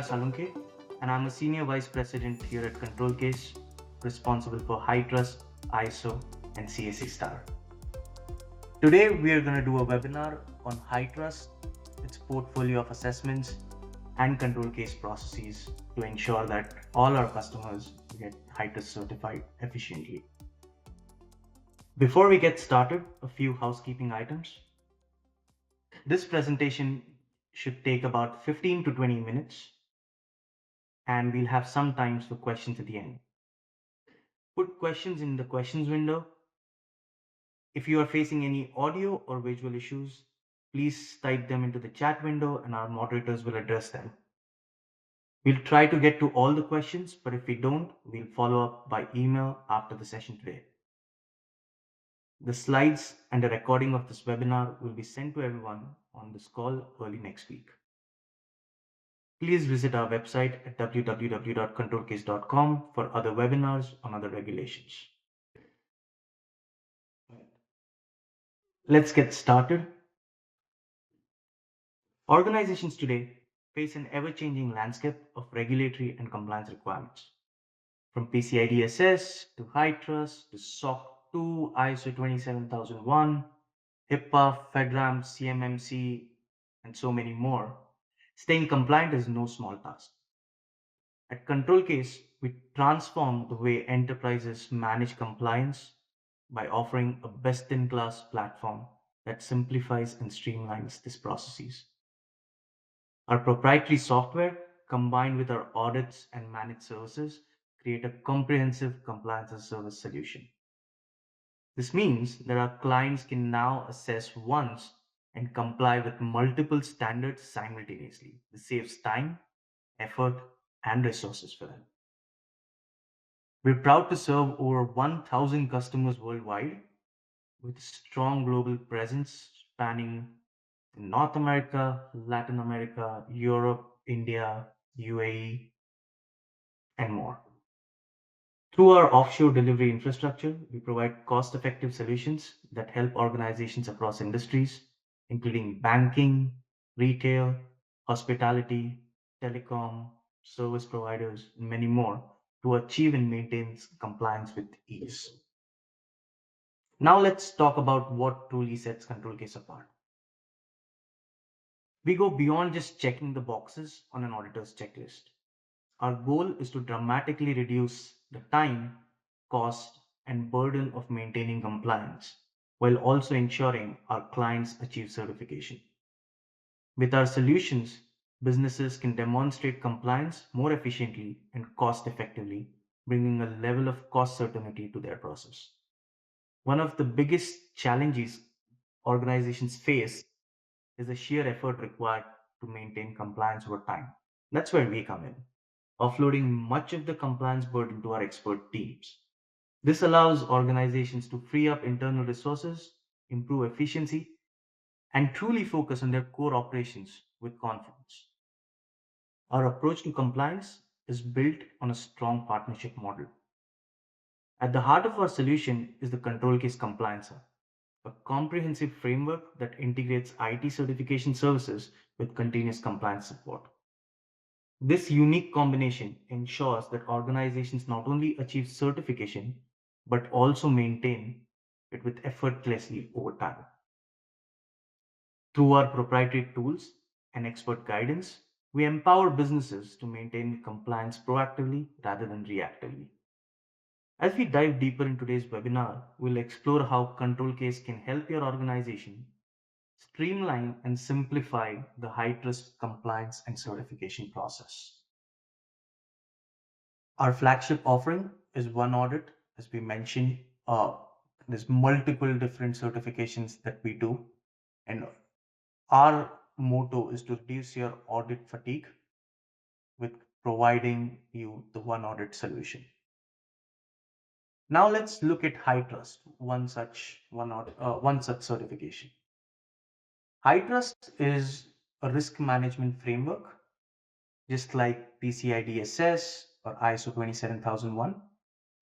Salunke, and I'm a Senior Vice President here at ControlCase, responsible for HITRUST, ISO, and CSE Star. Today, we are going to do a webinar on HITRUST, its portfolio of assessments, and ControlCase processes to ensure that all our customers get HITRUST certified efficiently. Before we get started, a few housekeeping items. This presentation should take about 15 to 20 minutes, and we'll have some times for questions at the end. Put questions in the questions window. If you are facing any audio or visual issues, please type them into the chat window and our moderators will address them. We'll try to get to all the questions, but if we don't, we'll follow up by email after the session today. The slides and a recording of this webinar will be sent to everyone on this call early next week. Please visit our website at www.controlcase.com for other webinars on other regulations. Let's get started. Organizations today face an ever-changing landscape of regulatory and compliance requirements. From PCI DSS to HITRUST to SOC 2, ISO 27001, HIPAA, FedRAMP, CMMC, and so many more. Staying compliant is no small task. At ControlCase, we transform the way enterprises manage compliance by offering a best-in-class platform that simplifies and streamlines these processes. Our proprietary software, combined with our audits and managed services, create a comprehensive compliance as a service solution. This means that our clients can now assess once and comply with multiple standards simultaneously. This saves time, effort, and resources for them. We're proud to serve over 1,000 customers worldwide with a strong global presence spanning North America, Latin America, Europe, India, UAE, and more. Through our offshore delivery infrastructure, we provide cost-effective solutions that help organizations across industries, including banking, retail, hospitality, telecom, service providers, and many more, to achieve and maintain compliance with ease. Now let's talk about what truly sets ControlCase apart. We go beyond just checking the boxes on an auditor's checklist. Our goal is to dramatically reduce the time, cost, and burden of maintaining compliance, while also ensuring our clients achieve certification. With our solutions, businesses can demonstrate compliance more efficiently and cost effectively, bringing a level of cost certainty to their process. One of the biggest challenges organizations face is the sheer effort required to maintain compliance over time. That's where we come in, offloading much of the compliance burden to our expert teams. This allows organizations to free up internal resources, improve efficiency, and truly focus on their core operations with confidence. Our approach to compliance is built on a strong partnership model. At the heart of our solution is the ControlCase Compliancer, a comprehensive framework that integrates IT certification services with continuous compliance support. This unique combination ensures that organizations not only achieve certification, but also maintain it with effortlessly over time. Through our proprietary tools and expert guidance, we empower businesses to maintain compliance proactively rather than reactively. As we dive deeper in today's webinar, we'll explore how ControlCase can help your organization streamline and simplify the HITRUST compliance and certification process. Our flagship offering is One Audit. As we mentioned, there's multiple different certifications that we do, and our motto is to reduce your audit fatigue with providing you the One Audit solution. Now let's look at HITRUST, one such certification. HITRUST is a risk management framework, just like PCI DSS or ISO 27001,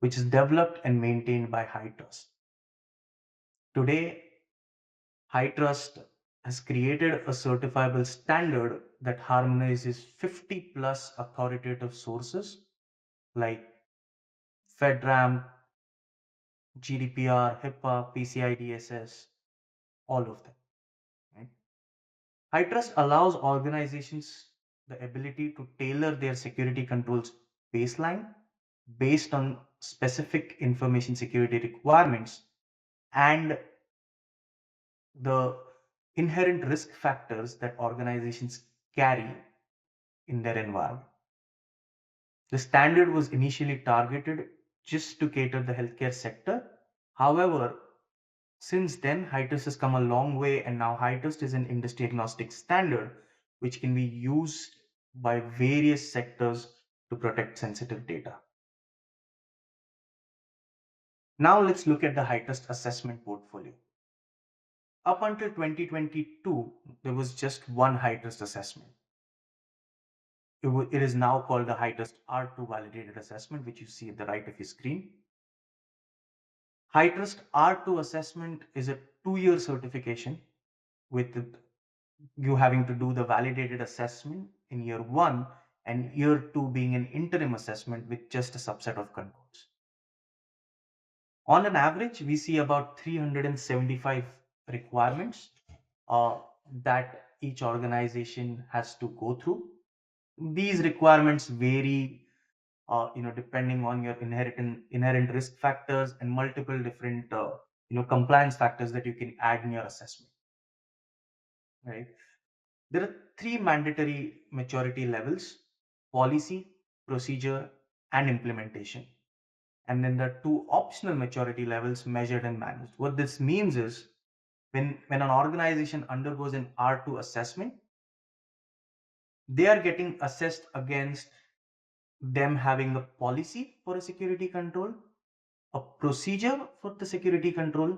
which is developed and maintained by HITRUST. Today, HITRUST has created a certifiable standard that harmonizes 50 plus authoritative sources like FedRAMP, GDPR, HIPAA, PCI DSS, all of them. Right? HITRUST allows organizations the ability to tailor their security controls baseline based on specific information security requirements and the inherent risk factors that organizations carry in their environment. The standard was initially targeted just to cater the healthcare sector. However, since then, HITRUST has come a long way, and now HITRUST is an industry agnostic standard which can be used by various sectors to protect sensitive data. Now let's look at the HITRUST assessment portfolio. Up until 2022, there was just one HITRUST assessment. It is now called the HITRUST R2 validated assessment, which you see at the right of your screen. HITRUST R2 assessment is a 2-year certification with you having to do the validated assessment in year 1 and year 2 being an interim assessment with just a subset of controls. On an average, we see about 375 requirements that each organization has to go through. These requirements vary, depending on your inherent risk factors and multiple different, compliance factors that you can add in your assessment. Right? There are 3 mandatory maturity levels: policy, procedure, and implementation. And then there are 2 optional maturity levels: measured and managed. What this means is when an organization undergoes an R2 assessment, they are getting assessed against them having a policy for a security control, a procedure for the security control,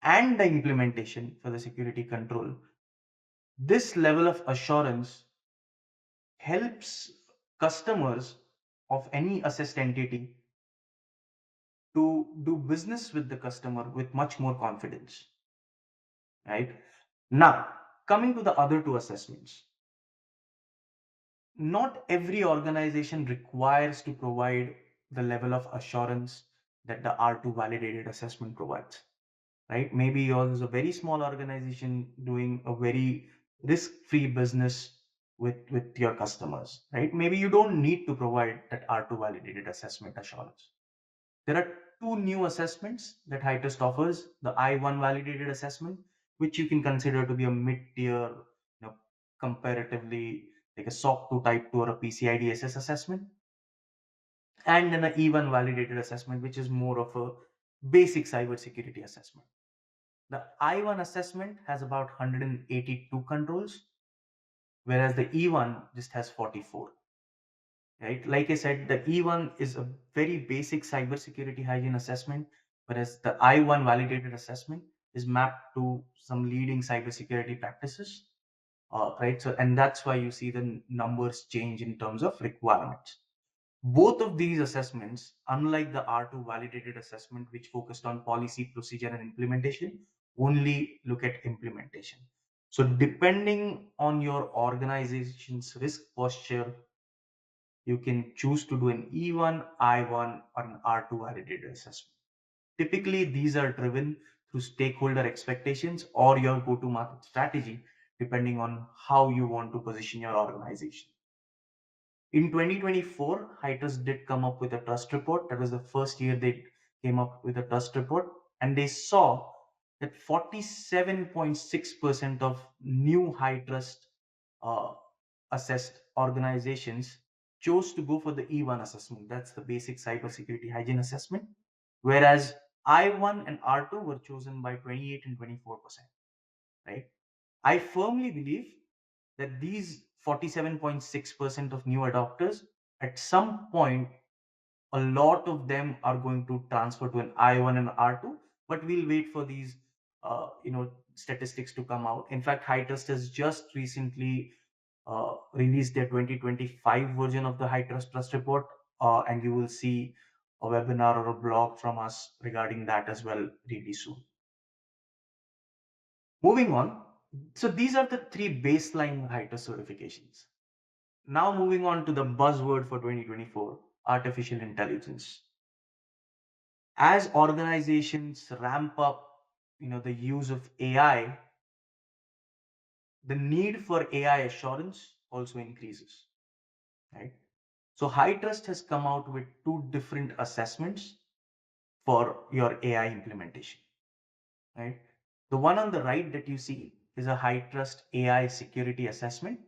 and the implementation for the security control. This level of assurance helps customers of any assessed entity to do business with the customer with much more confidence. Right? Now, coming to the other 2 assessments. Not every organization requires to provide the level of assurance that the R2 validated assessment provides. Right? Maybe yours is a very small organization doing a very risk-free business with your customers. Right? Maybe you don't need to provide that R2 validated assessment assurance. There are 2 new assessments that HITRUST offers: the I1 validated assessment, which you can consider to be a mid-tier, comparatively like a SOC 2 type 2 or a PCI DSS assessment, and then an E1 validated assessment, which is more of a basic cybersecurity assessment. The I1 assessment has about 182 controls, whereas the E1 just has 44. Right? Like I said, the E1 is a very basic cybersecurity hygiene assessment, whereas the I1 validated assessment is mapped to some leading cybersecurity practices. Right? So, and that's why you see the numbers change in terms of requirements. Both of these assessments, unlike the R2 validated assessment, which focused on policy, procedure, and implementation, only look at implementation. So, depending on your organization's risk posture, you can choose to do an E1, I1, or an R2 validated assessment. Typically, these are driven through stakeholder expectations or your go-to-market strategy, depending on how you want to position your organization. In 2024, HITRUST did come up with a trust report. That was the first year they came up with a trust report, and they saw that 47.6% of new HITRUST assessed organizations chose to go for the E1 assessment. That's the basic cybersecurity hygiene assessment. Whereas I1 and R2 were chosen by 28 and 24%. Right? I firmly believe that these 47.6% of new adopters, at some point, a lot of them are going to transfer to an I1 and R2, but we'll wait for these statistics to come out. In fact, HITRUST has just recently released their 2025 version of the HITRUST Trust Report, and you will see a webinar or a blog from us regarding that as well really soon. Moving on, So these are the three baseline HITRUST certifications. Now moving on to the buzzword for 2024, artificial intelligence. As organizations ramp up, the use of AI, the need for AI assurance also increases, right? So HITRUST has come out with two different assessments for your AI implementation, right? The one on the right that you see is a HITRUST AI security assessment.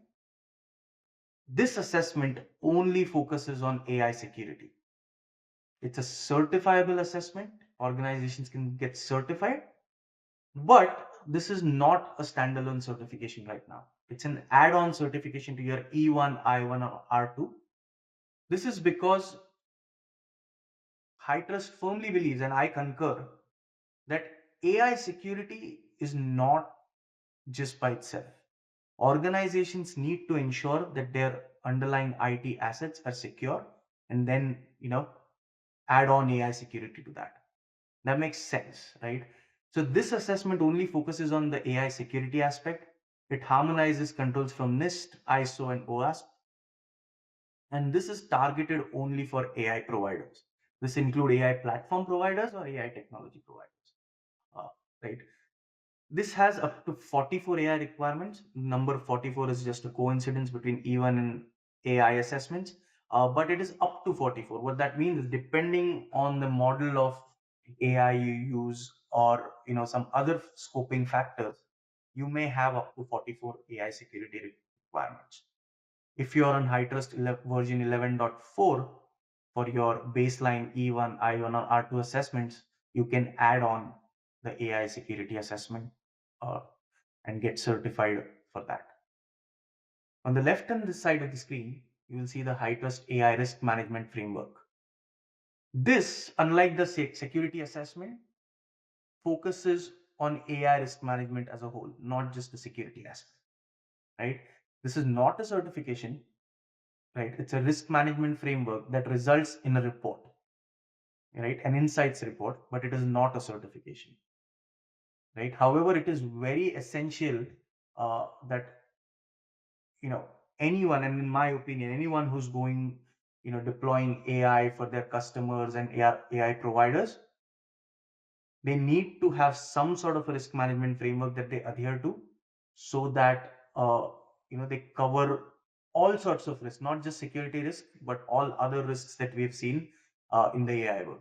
This assessment only focuses on AI security. It's a certifiable assessment. Organizations can get certified, but this is not a standalone certification right now. It's an add-on certification to your E1, I1, or R2. This is because HITRUST firmly believes, and I concur, that AI security is not just by itself. Organizations need to ensure that their underlying IT assets are secure, and then add on AI security to that. That makes sense, right? So this assessment only focuses on the AI security aspect. It harmonizes controls from NIST, ISO, and OWASP, and this is targeted only for AI providers. This include AI platform providers or AI technology providers, uh, right? This has up to 44 AI requirements. Number 44 is just a coincidence between E1 and AI assessments, but it is up to 44. What that means is, depending on the model of AI you use, or some other scoping factors, you may have up to 44 AI security requirements. If you are on HITRUST version 11.4 for your baseline E1, I1, or R2 assessments, you can add on the AI security assessment uh, and get certified for that. On the left hand side of the screen, you will see the HITRUST AI risk management framework. This, unlike the security assessment, focuses on AI risk management as a whole, not just the security aspect, right? This is not a certification, right? It's a risk management framework that results in a report, right? An insights report, but it is not a certification, right? However, it is very essential that anyone, and in my opinion, anyone who's going, deploying AI for their customers and AI providers, they need to have some sort of a risk management framework that they adhere to, so that they cover all sorts of risks, not just security risk, but all other risks that we've seen in the AI world.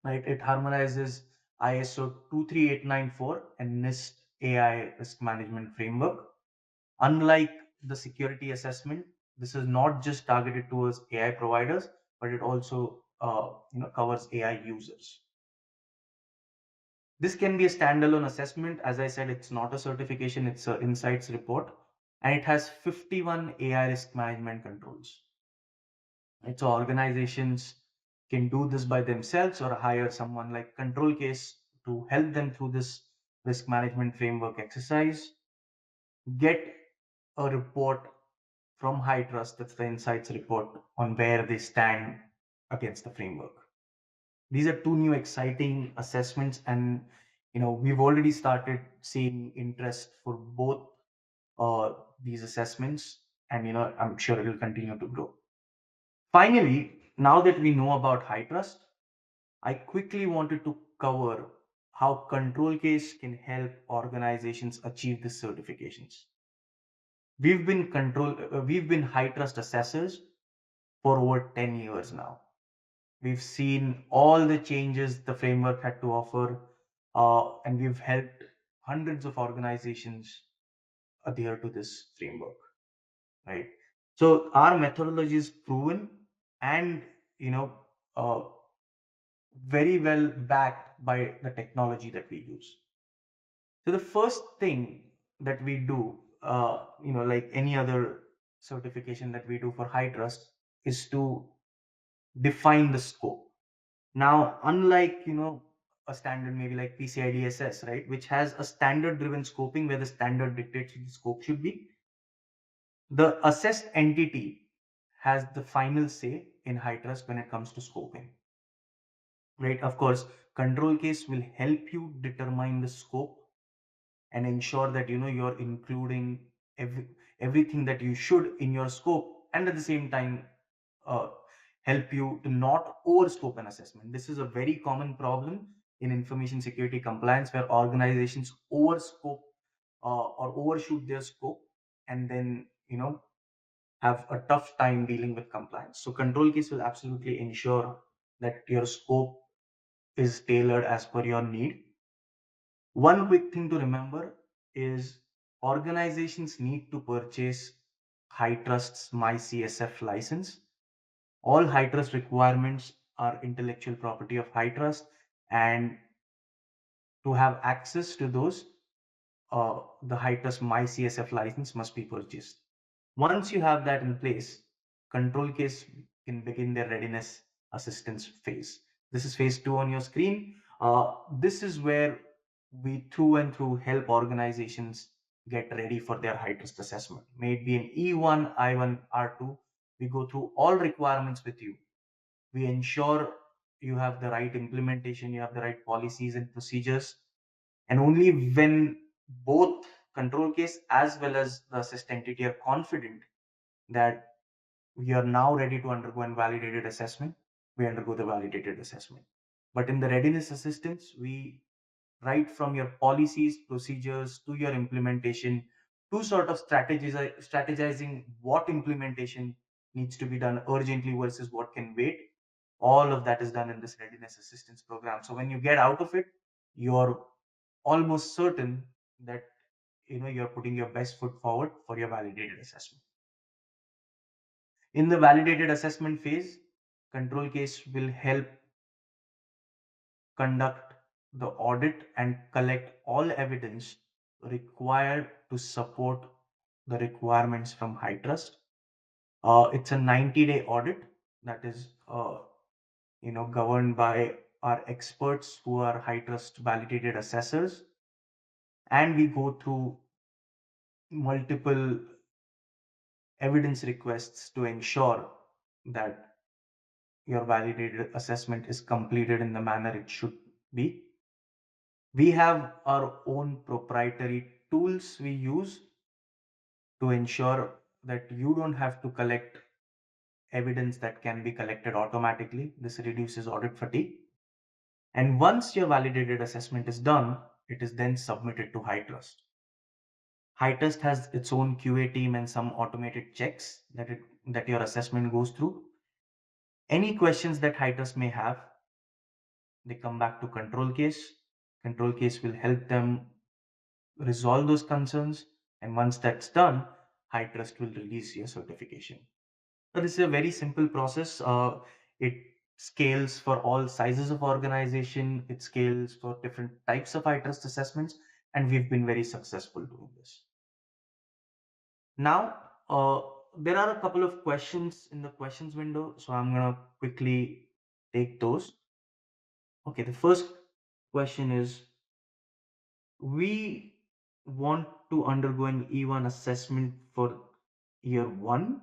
Right? It harmonizes ISO 23894 and NIST AI risk management framework. Unlike the security assessment, this is not just targeted towards AI providers, but it also covers AI users. This can be a standalone assessment. As I said, it's not a certification, it's an insights report, and it has 51 AI risk management controls. Right? So organizations can do this by themselves or hire someone like ControlCase to help them through this risk management framework exercise. Get a report from HITRUST, that's the insights report, on where they stand against the framework. These are two new exciting assessments, and we've already started seeing interest for both these assessments, and I'm sure it will continue to grow. Finally, now that we know about HITRUST, I quickly wanted to cover how ControlCase can help organizations achieve these certifications. We've been HITRUST assessors for over 10 years now. We've seen all the changes the framework had to offer, and we've helped hundreds of organizations adhere to this framework, right? So our methodology is proven and uh, very well backed by the technology that we use. So the first thing that we do, like any other certification that we do for HITRUST, is to define the scope. Now, unlike a standard maybe like PCI DSS, right, which has a standard driven scoping where the standard dictates what the scope should be, the assessed entity has the final say in HITRUST when it comes to scoping. Right? Of course, ControlCase will help you determine the scope, and ensure that you're including everything that you should in your scope, and at the same time uh, help you to not overscope an assessment. This is a very common problem in information security compliance, where organizations overscope or overshoot their scope, and then have a tough time dealing with compliance. So control case will absolutely ensure that your scope is tailored as per your need. One quick thing to remember is organizations need to purchase HITRUST's MyCSF license. All HITRUST requirements are intellectual property of HITRUST, and to have access to those, the HITRUST MyCSF license must be purchased. Once you have that in place, control case can begin their readiness assistance phase. This is phase 2 on your screen. This is where we through and through help organizations get ready for their HITRUST assessment. May it be an E1, I1, R2. We go through all requirements with you. We ensure you have the right implementation, you have the right policies and procedures, and only when both control case as well as the assist entity are confident that we are now ready to undergo a validated assessment, we undergo the validated assessment. But in the readiness assistance, we right from your policies, procedures to your implementation, to sort of strategizing what implementation needs to be done urgently versus what can wait. All of that is done in this readiness assistance program. So when you get out of it, you're almost certain that you're putting your best foot forward for your validated assessment. In the validated assessment phase, control case will help conduct the audit and collect all evidence required to support the requirements from HITRUST. It's a 90-day audit that is governed by our experts who are HITRUST validated assessors, and we go through multiple evidence requests to ensure that your validated assessment is completed in the manner it should be. We have our own proprietary tools we use to ensure that you don't have to collect evidence that can be collected automatically. This reduces audit fatigue. And once your validated assessment is done, it is then submitted to HITRUST. HITRUST has its own QA team and some automated checks that your assessment goes through. Any questions that HITRUST may have, they come back to control case. Control case will help them resolve those concerns, and once that's done, HITRUST will release your certification. So this is a very simple process. It scales for all sizes of organization. It scales for different types of HITRUST assessments, and we've been very successful doing this. Now, there are a couple of questions in the questions window, so I'm gonna quickly take those. Okay, the first question is, we want to undergo an E1 assessment for year one.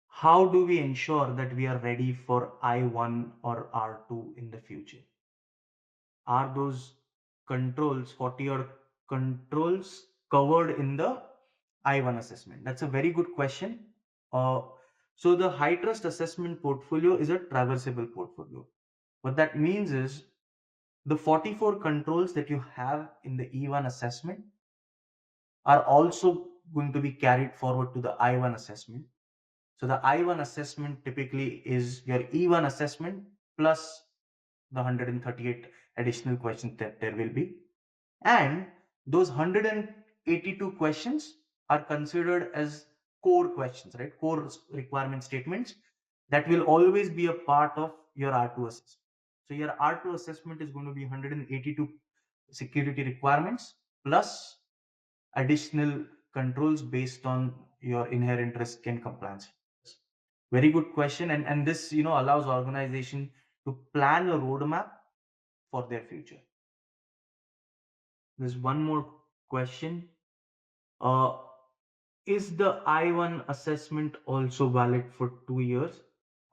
How do we ensure that we are ready for I1 or R2 in the future? Are those controls, 40 odd controls, covered in the I1 assessment? That's a very good question. Uh, so the HITRUST assessment portfolio is a traversable portfolio. What that means is the 44 controls that you have in the E1 assessment are also going to be carried forward to the I1 assessment. So the I1 assessment typically is your E1 assessment plus the 138 additional questions that there will be. And those 182 questions are considered as core questions, right? Core requirement statements that will always be a part of your R2 assessment. So your R2 assessment is going to be 182 security requirements plus additional controls based on your inherent risk and compliance. Very good question. And this, allows organization to plan a roadmap for their future. There's one more question. Uh, is the I1 assessment also valid for 2 years?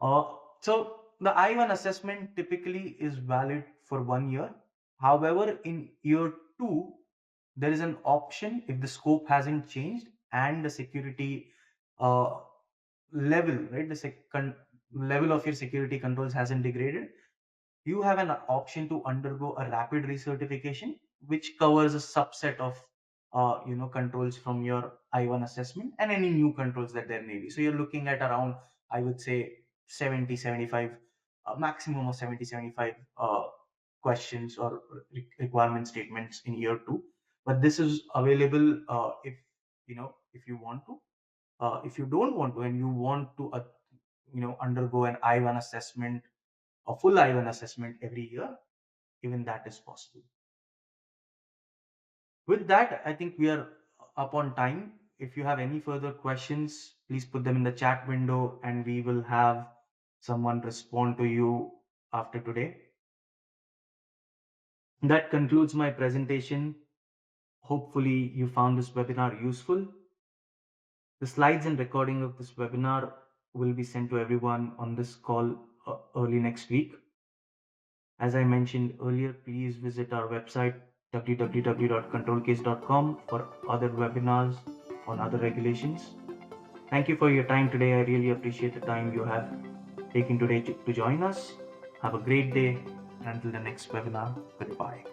So the I1 assessment typically is valid for 1 year. However, in year two, there is an option if the scope hasn't changed and the security level, right? Level of your security controls hasn't degraded. You have an option to undergo a rapid recertification, which covers a subset of controls from your I1 assessment and any new controls that there may be. So you're looking at around, I would say, 70, 75, maximum of 70, 75 questions or requirement statements in year two. But this is available if you want to. If you don't want to and you want to undergo an I1 assessment, a full I1 assessment every year, even that is possible. With that, I think we are up on time. If you have any further questions, please put them in the chat window and we will have someone respond to you after today. That concludes my presentation. Hopefully you found this webinar useful. The slides and recording of this webinar will be sent to everyone on this call early next week. As I mentioned earlier, please visit our website www.controlcase.com for other webinars on other regulations. Thank you for your time today. I really appreciate the time you have taken today to join us. Have a great day, and until the next webinar, goodbye.